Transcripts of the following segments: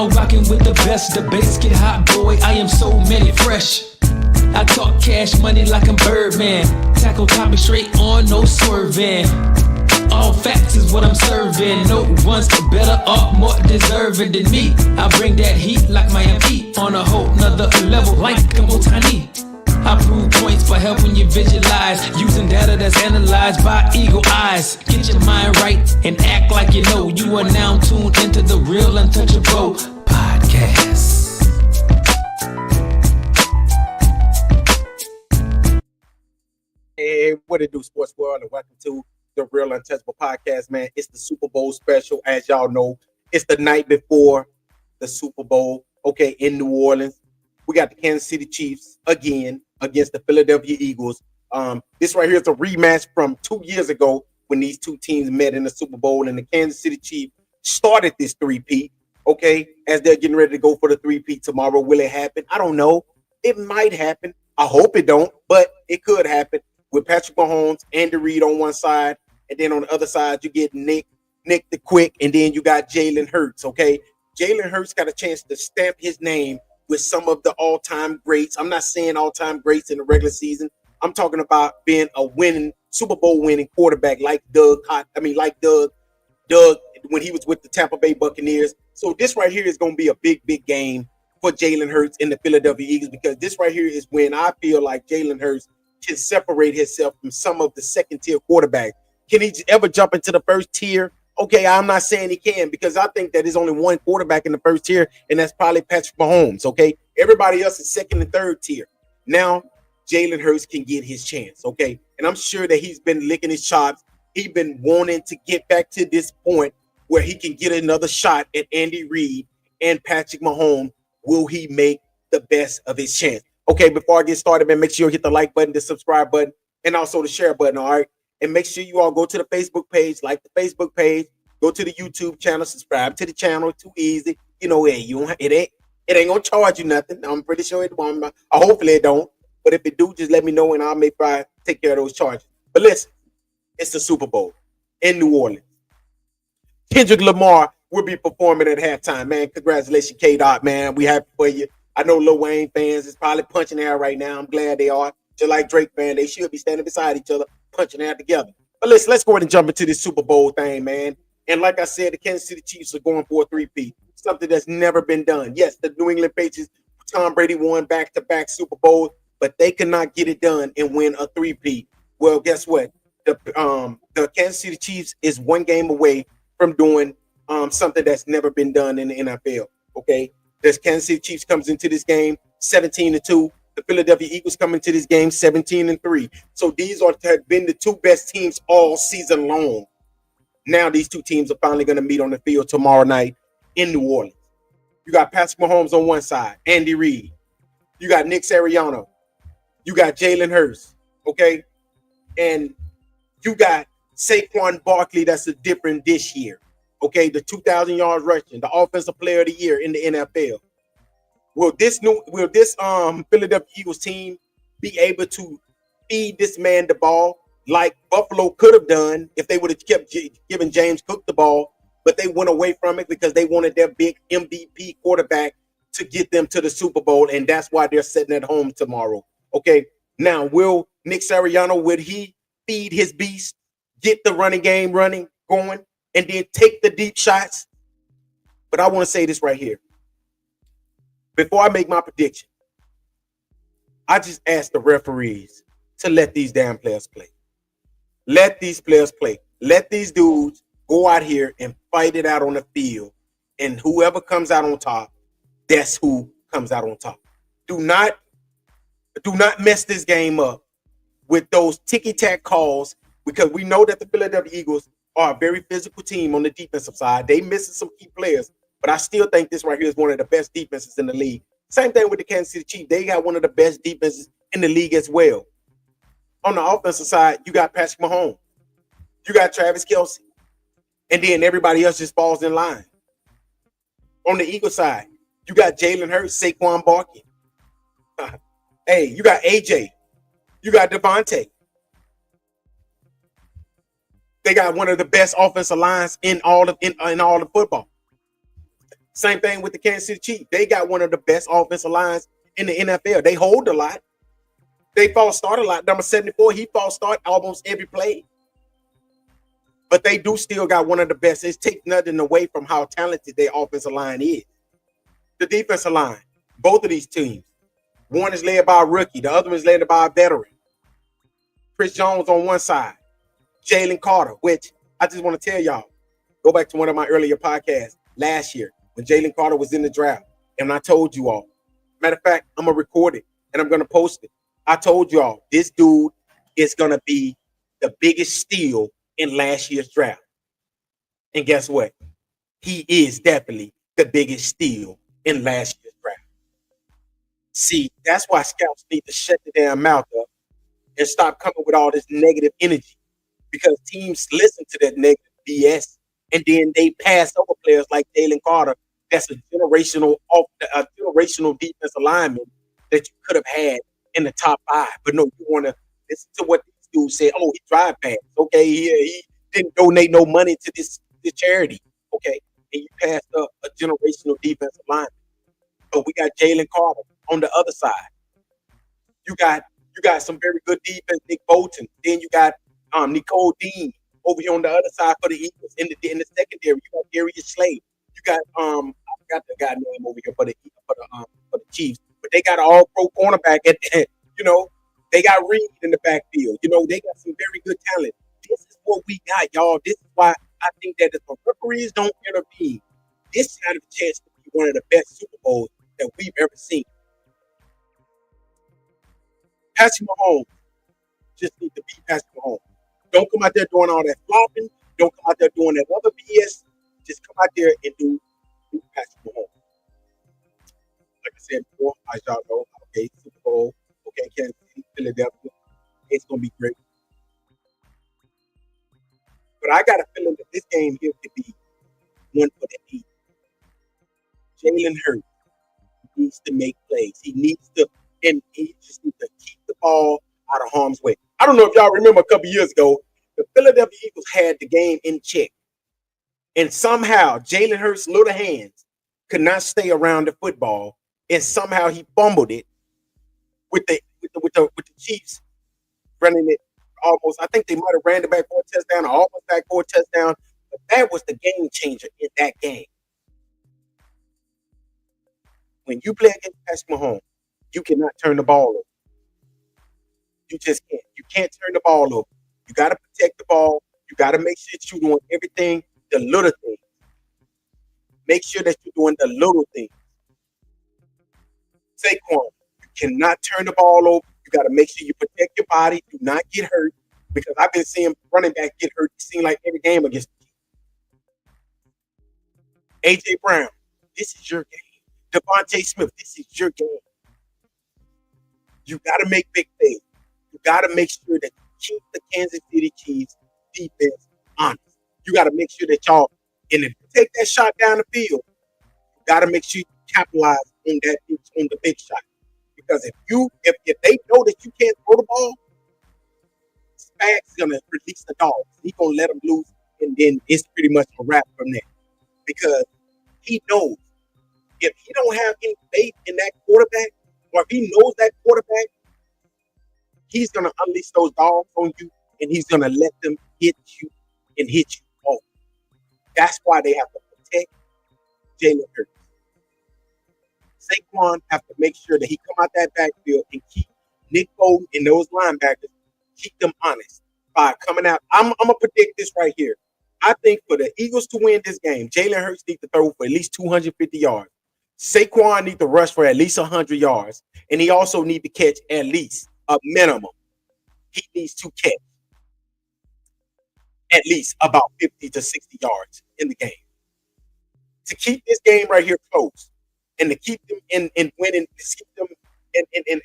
now rocking with the best. The bass get hot, boy, I am so many fresh. I talk cash money like I'm Birdman. Tackle topic straight on, no swerving. All facts is what I'm serving. No one's better or more deserving than me. I bring that heat like Miami on a whole nother level like I'm tiny. I prove points by helping you visualize, using data that's analyzed by eagle eyes. Get your mind right and act like you know. You are now tuned into the Real Untouchable podcast. Hey, what it do, sports world, and welcome to the Real Untouchable podcast, man. It's the Super Bowl special, as y'all know. It's the night before the Super Bowl, okay, in New Orleans. We got the Kansas City Chiefs again against the Philadelphia Eagles. This right here is a rematch from 2 years ago when these two teams met in the Super Bowl, and the Kansas City Chiefs started this three-peat, okay, as they're getting ready to go for the three-peat tomorrow. Will it happen? I don't know. It might happen. I hope it don't, but it could happen. With Patrick Mahomes, Andy Reid on one side, and then on the other side, you get Nick the Quick, and then you got Jalen Hurts, okay? Jalen Hurts got a chance to stamp his name with some of the all-time greats. I'm not saying all-time greats in the regular season. I'm talking about being a winning, Super Bowl winning quarterback like Doug when he was with the Tampa Bay Buccaneers. So this right here is going to be a big, big game for Jalen Hurts and the Philadelphia Eagles, because this right here is when I feel like Jalen Hurts can separate himself from some of the second-tier quarterbacks. Can he ever jump into the first tier? Okay, I'm not saying he can, because I think that there's only one quarterback in the first tier, and that's probably Patrick Mahomes, okay? Everybody else is second and third tier. Now, Jalen Hurts can get his chance, okay? And I'm sure that he's been licking his chops. He's been wanting to get back to this point where he can get another shot at Andy Reid and Patrick Mahomes. Will he make the best of his chance? Okay, before I get started, man, make sure you hit the like button, the subscribe button, and also the share button, all right? And make sure you all go to the Facebook page, like the Facebook page, go to the YouTube channel, subscribe to the channel. Too easy. You know, hey, it ain't gonna charge you nothing. I'm pretty sure it won't. Hopefully it don't. But if it do, just let me know and I'll make sure I take care of those charges. But listen, it's the Super Bowl in New Orleans. Kendrick Lamar will be performing at halftime, man. Congratulations, K-Dot, man. We happy for you. I know Lil Wayne fans is probably punching air right now. I'm glad they are. Just like Drake fans, they should be standing beside each other, punching air together. But let's go ahead and jump into this Super Bowl thing, man. And like I said, the Kansas City Chiefs are going for a three-peat, something that's never been done. Yes, the New England Patriots, Tom Brady won back-to-back Super Bowls, but they could not get it done and win a three-peat. Well, guess what? The Kansas City Chiefs is one game away from doing something that's never been done in the NFL, okay? The Kansas City Chiefs comes into this game 17-2. The Philadelphia Eagles come into this game 17-3. So these have been the two best teams all season long. Now these two teams are finally going to meet on the field tomorrow night in New Orleans. You got Patrick Mahomes on one side, Andy Reid. You got Nick Sirianni. You got Jalen Hurts, okay? And you got Saquon Barkley that's a different this year. Okay, the 2,000 yards rushing, the offensive player of the year in the NFL. Will this Philadelphia Eagles team be able to feed this man the ball like Buffalo could have done if they would have kept giving James Cook the ball, but they went away from it because they wanted their big MVP quarterback to get them to the Super Bowl, and that's why they're sitting at home tomorrow. Okay, now will Nick Sirianni, would he feed his beast, get the running game going, and then take the deep shots? But I want to say this right here. Before I make my prediction, I just ask the referees to let these damn players play. Let these players play. Let these dudes go out here and fight it out on the field. And whoever comes out on top, that's who comes out on top. Do not mess this game up with those ticky-tack calls, because we know that the Philadelphia Eagles are a very physical team on the defensive side. They missing some key players, but I still think this right here is one of the best defenses in the league. Same thing with the Kansas City Chiefs. They got one of the best defenses in the league as well. On the offensive side, you got Patrick Mahomes. You got Travis Kelce. And then everybody else just falls in line. On the Eagles side, you got Jalen Hurts, Saquon Barkley. Hey, you got AJ. You got Devontae. They got one of the best offensive lines in all of football. Same thing with the Kansas City Chiefs. They got one of the best offensive lines in the NFL. They hold a lot. They false start a lot. Number 74, he false start almost every play. But they do still got one of the best. It takes nothing away from how talented their offensive line is. The defensive line, both of these teams. One is led by a rookie. The other one is led by a veteran. Chris Jones on one side. Jalen Carter, which I just want to tell y'all, go back to one of my earlier podcasts last year when Jalen Carter was in the draft. And I told you all, matter of fact, I'm going to record it and I'm going to post it. I told y'all, this dude is going to be the biggest steal in last year's draft. And guess what? He is definitely the biggest steal in last year's draft. See, that's why scouts need to shut the damn mouth up and stop coming with all this negative energy, because teams listen to that negative BS and then they pass over players like Jalen Carter. That's a generational defensive lineman that you could have had in the top 5. But no, you want to listen to what these dudes say. Oh, he drive past. Okay, he didn't donate no money to this charity. Okay, and you passed up a generational defensive lineman. But we got Jalen Carter on the other side. You got some very good defense, Nick Bolton. Then you got Nicole Dean over here on the other side for the Eagles. In the secondary, you got Darius Slade. You got I forgot the guy name over here for the Chiefs. But they got an all-pro cornerback at they got Reed in the backfield. They got some very good talent. This is what we got, y'all. This is why I think that if the referees don't intervene, this had a chance to be one of the best Super Bowls that we've ever seen. Patrick Mahomes just need to be Patrick Mahomes. Don't come out there doing all that flopping. Don't come out there doing that other BS. Just come out there and do Patrick Mahomes. Like I said before, as y'all know, okay, Super Bowl, okay, Kansas City, Philadelphia, it's gonna be great. But I got a feeling that this game here could be one for the Eagles. Jalen Hurts needs to make plays. He needs to, and he just needs to keep the ball out of harm's way. I don't know if y'all remember a couple years ago, the Philadelphia Eagles had the game in check, and somehow Jalen Hurts' little hands could not stay around the football, and somehow he fumbled it with the Chiefs running it almost. I think they might have ran it back for a touchdown or almost back for a touchdown, but that was the game changer in that game. When you play against Patrick Mahomes, you cannot turn the ball over. You just can't. You can't turn the ball over. You got to protect the ball. You got to make sure that you're doing everything, the little things. Make sure that you're doing the little things. Saquon, you cannot turn the ball over. You got to make sure you protect your body. Do not get hurt, because I've been seeing running back get hurt. It seems like every game against the Chiefs. AJ Brown, this is your game. Devontae Smith, this is your game. You got to make big plays. You got to make sure that you keep the Kansas City Chiefs defense honest. You got to make sure that y'all, and if you take that shot down the field, you got to make sure you capitalize on the big shot. Because if they know that you can't throw the ball, Spags is gonna release the dogs. He's gonna let them loose, and then it's pretty much a wrap from there. Because he knows if he don't have any faith in that quarterback, or if he knows that quarterback, he's gonna unleash those dogs on you, and he's gonna let them hit you and hit you hard. That's why they have to protect Jalen Hurts. Saquon have to make sure that he come out that backfield and keep Nick Bolton and those linebackers, keep them honest by coming out. I'm gonna predict this right here. I think for the Eagles to win this game, Jalen Hurts needs to throw for at least 250 yards. Saquon needs to rush for at least 100 yards, and he also needs to catch at least a minimum. He needs to catch at least about 50 to 60 yards in the game to keep this game right here close. And to keep them in winning, to keep them in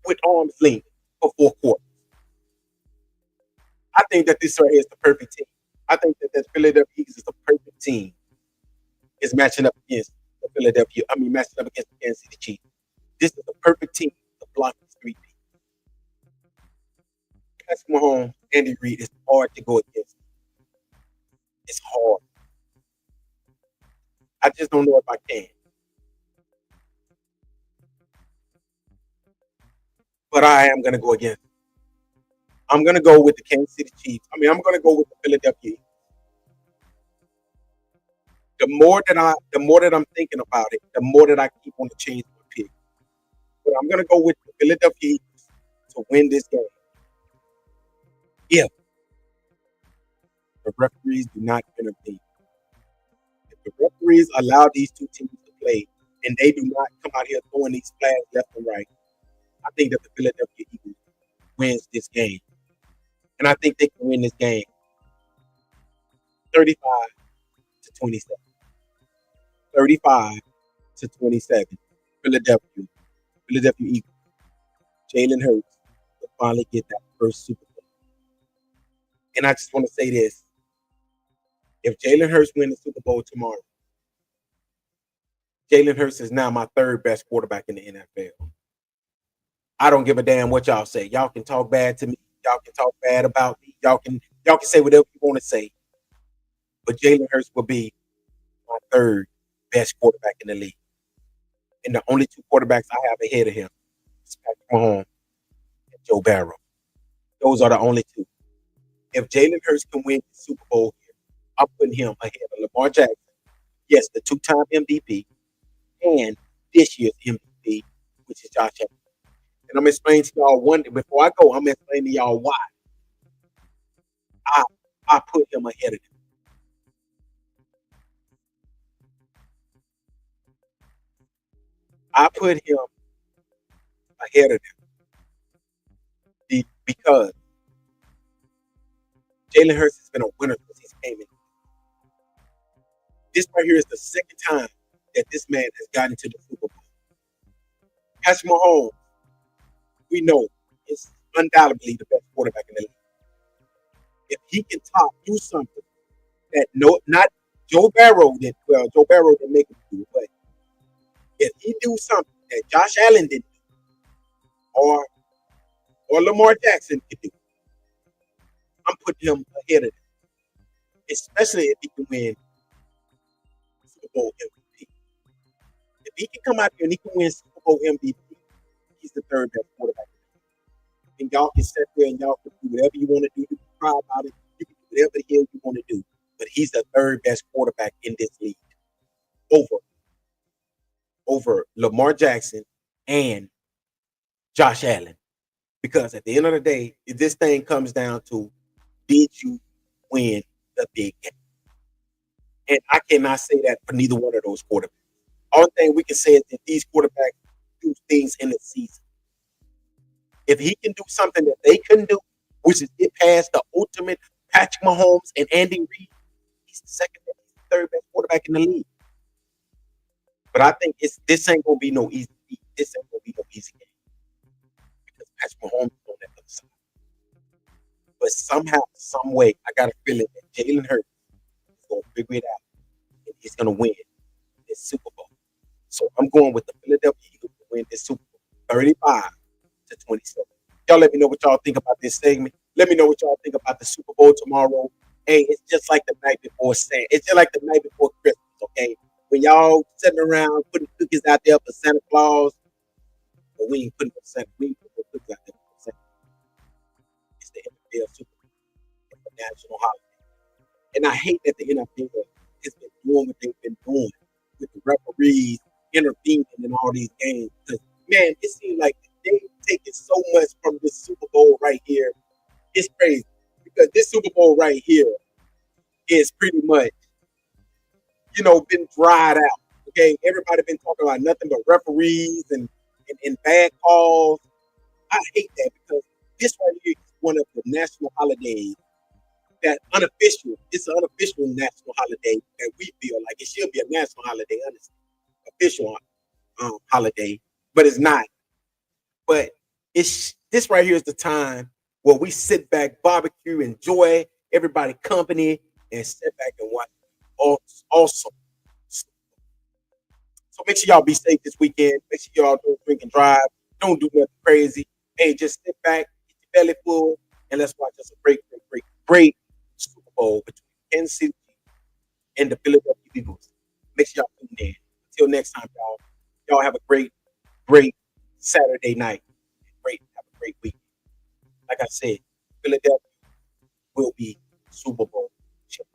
with arms length for 4 quarters. I think that this right here is the perfect team. I think that Philadelphia Eagles is the perfect team. Is matching up against matching up against the Kansas City Chiefs. This is the perfect team to block this 3-D. Patrick Mahomes, Andy Reid, it's hard to go against. It's hard. I just don't know if I can. But I am gonna go against. I'm gonna go with the Kansas City Chiefs. I mean, I'm gonna go with the Philadelphia Eagles. The more that I'm thinking about it, the more that I keep on to change my pick. But I'm gonna go with the Philadelphia Eagles to win this game. If the referees do not intervene, if the referees allow these two teams to play and they do not come out here throwing these flags left and right, I think that the Philadelphia Eagles wins this game. And I think they can win this game 35 to 27. 35 to 27. Philadelphia. Philadelphia Eagles. Jalen Hurts will finally get that first Super Bowl. And I just want to say this. If Jalen Hurts wins the Super Bowl tomorrow, Jalen Hurts is now my third best quarterback in the NFL. I don't give a damn what y'all say. Y'all can talk bad to me. Y'all can talk bad about me. Y'all can say whatever you want to say. But Jalen Hurts will be my third best quarterback in the league. And the only two quarterbacks I have ahead of him is Patrick Mahomes and Joe Burrow. Those are the only two. If Jalen Hurts can win the Super Bowl here, I'm putting him ahead of Lamar Jackson. Yes, the two-time MVP and this year's MVP, which is Josh Allen. And I'm going to explain to y'all one thing. Before I go, I'm going to explain to y'all why I put him ahead of him. I put him ahead of them because Jalen Hurts has been a winner since he's came in. This right here is the second time that this man has gotten to the Super Bowl. Patrick Mahomes, we know, is undoubtedly the best quarterback in the league. If he can do something that not Joe Burrow Joe Burrow didn't make him do, but if he do something that Josh Allen didn't do, or Lamar Jackson could do, I'm putting him ahead of them, especially if he can win Super Bowl MVP. If he can come out here and he can win Super Bowl MVP, he's the third best quarterback. And y'all can sit there and y'all can do whatever you want to do. You can cry about it. You can do whatever the hell you want to do. But he's the third best quarterback in this league. Over Lamar Jackson and Josh Allen. Because at the end of the day, this thing comes down to, did you win the big game? And I cannot say that for neither one of those quarterbacks. Only thing we can say is that these quarterbacks do things in the season. If he can do something that they couldn't do, which is get past the ultimate Patrick Mahomes and Andy Reid, he's the third best quarterback in the league. But I think this ain't gonna be no easy. This ain't gonna be no easy game because Patrick Mahomes is on that other side. But somehow, some way, I got a feeling that Jalen Hurts is gonna figure it out and he's gonna win this Super Bowl. So I'm going with the Philadelphia Eagles to win this Super Bowl, 35 to 27. Y'all let me know what y'all think about this segment. Let me know what y'all think about the Super Bowl tomorrow. Hey, it's just like the night before Santa. It's just like the night before Christmas, okay? When y'all sitting around putting cookies out there for Santa Claus, but we ain't putting no cookies out there for Santa. It's the NFL Super Bowl. It's a national holiday. And I hate that the NFL has been doing what they've been doing with the referees intervening in all these games. Because, man, it seems like they taking so much from this Super Bowl right here. It's crazy. Because this Super Bowl right here is pretty much, been dried out. Okay, everybody been talking about nothing but referees and bad calls. I hate that because this right here is one of the national holidays that unofficial. It's an unofficial national holiday that we feel like it should be a national holiday, honestly, official holiday, but it's not. But this right here is the time where we sit back, barbecue, enjoy everybody company, and sit back and watch. Awesome. So make sure y'all be safe this weekend. Make sure y'all don't drink and drive. Don't do nothing crazy. Hey, just sit back, get your belly full, and let's watch us a great Super Bowl between Kansas City and the Philadelphia Eagles. Make sure y'all tune in. Until next time, y'all have a great Saturday night. Have a great week. Like I said, Philadelphia will be Super Bowl champions.